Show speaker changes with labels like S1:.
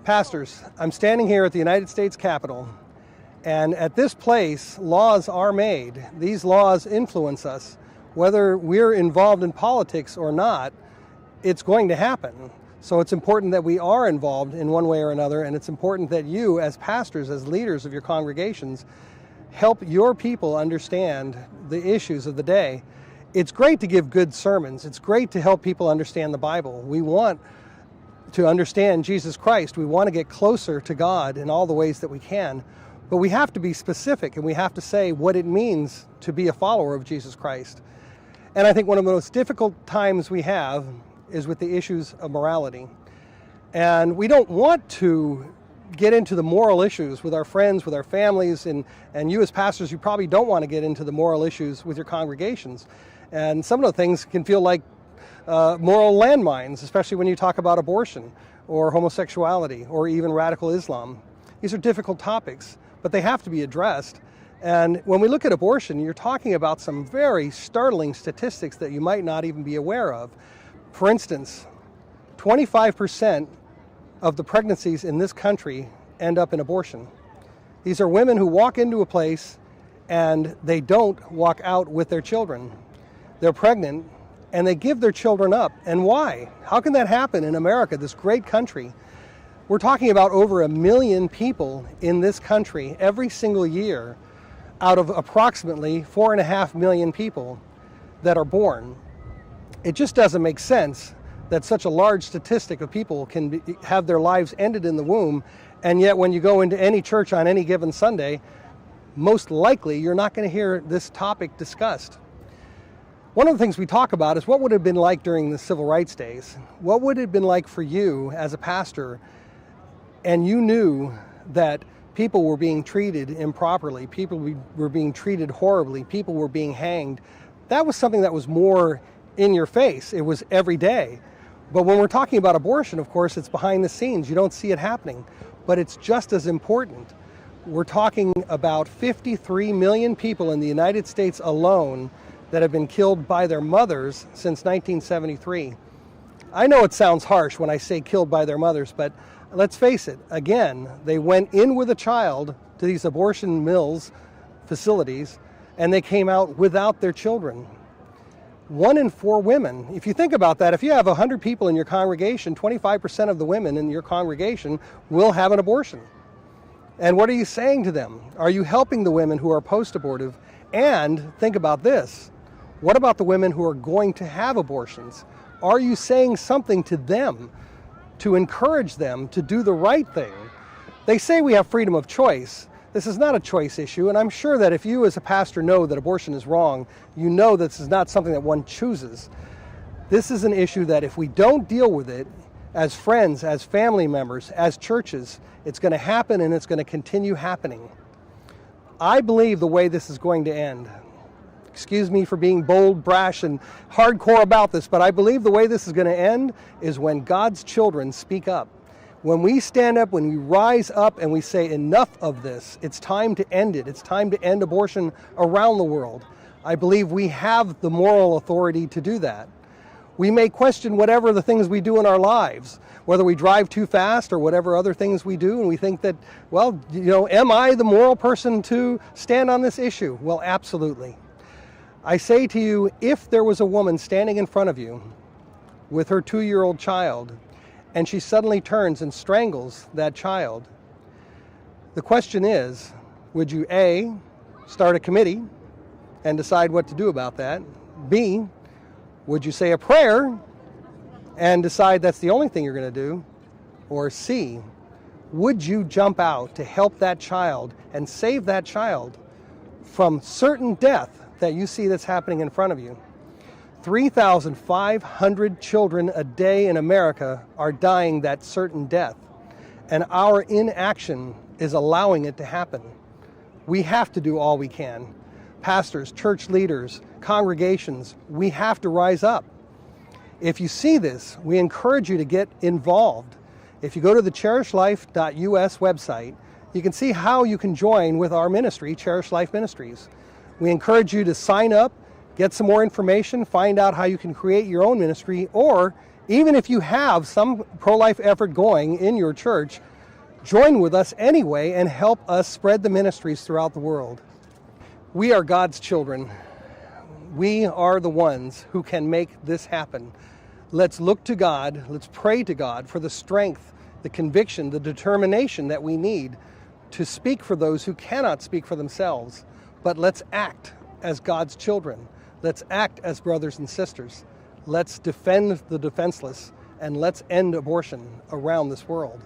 S1: Pastors, I'm standing here at the United States Capitol, and at this place, laws are made. These laws influence us. Whether we're involved in politics or not, it's going to happen. So it's important that we are involved in one way or another, and it's important that you, as pastors, as leaders of your congregations, help your people understand the issues of the day. It's great to give good sermons. It's great to help people understand the Bible. We want to understand Jesus Christ. We want to get closer to God in all the ways that we can. But we have to be specific, and we have to say what it means to be a follower of Jesus Christ. And I think one of the most difficult times we have is with the issues of morality. And we don't want to get into the moral issues with our friends, with our families, and you as pastors, you probably don't want to get into the moral issues with your congregations. And some of the things can feel like moral landmines, especially when you talk about abortion or homosexuality or even radical Islam. These are difficult topics, but they have to be addressed. And when we look at abortion, you're talking about some very startling statistics that you might not even be aware of. For instance, 25% of the pregnancies in this country end up in abortion. These are women who walk into a place and they don't walk out with their children. They're pregnant and they give their children up. And why? How can that happen in America, this great country? We're talking about over 1 million people in this country every single year out of approximately 4.5 million people that are born. It just doesn't make sense that such a large statistic of people can have their lives ended in the womb, and yet when you go into any church on any given Sunday, most likely you're not going to hear this topic discussed. One of the things we talk about is what would it have been like during the civil rights days? What would it have been like for you as a pastor, and you knew that people were being treated improperly, people were being treated horribly, people were being hanged? That was something that was more in your face. It was every day. But when we're talking about abortion, of course, it's behind the scenes. You don't see it happening, but it's just as important. We're talking about 53 million people in the United States alone that have been killed by their mothers since 1973. I know it sounds harsh when I say killed by their mothers, but let's face it, again, they went in with a child to these abortion mills, facilities, and they came out without their children. 1 in 4 women, if you think about that, if you have 100 people in your congregation, 25% of the women in your congregation will have an abortion. And what are you saying to them? Are you helping the women who are post-abortive? And think about this. What about the women who are going to have abortions? Are you saying something to them to encourage them to do the right thing? They say we have freedom of choice. This is not a choice issue, and I'm sure that if you as a pastor know that abortion is wrong, you know this is not something that one chooses. This is an issue that if we don't deal with it as friends, as family members, as churches, it's going to happen and it's going to continue happening. I believe the way this is going to end, excuse me for being bold, brash, and hardcore about this, but I believe the way this is going to end is when God's children speak up. When we stand up, when we rise up and we say enough of this, it's time to end it. It's time to end abortion around the world. I believe we have the moral authority to do that. We may question whatever the things we do in our lives, whether we drive too fast or whatever other things we do, and we think that, well, am I the moral person to stand on this issue? Well, absolutely. I say to you, if there was a woman standing in front of you with her 2-year-old child, and she suddenly turns and strangles that child, the question is, would you A, start a committee and decide what to do about that? B, would you say a prayer and decide that's the only thing you're going to do? Or C, would you jump out to help that child and save that child from certain death that you see that's happening in front of you? 3,500 children a day in America are dying that certain death, and our inaction is allowing it to happen. We have to do all we can. Pastors, church leaders, congregations, we have to rise up. If you see this, we encourage you to get involved. If you go to the cherishlife.us website, you can see how you can join with our ministry, Cherish Life Ministries. We encourage you to sign up, get some more information, find out how you can create your own ministry, or even if you have some pro-life effort going in your church, Join with us anyway and help us spread the ministries throughout the world. We are God's children. We are the ones who can make this happen. Let's look to God, let's pray to God for the strength, the conviction, the determination that we need to speak for those who cannot speak for themselves. But let's act as God's children. Let's act as brothers and sisters. Let's defend the defenseless, and let's end abortion around this world.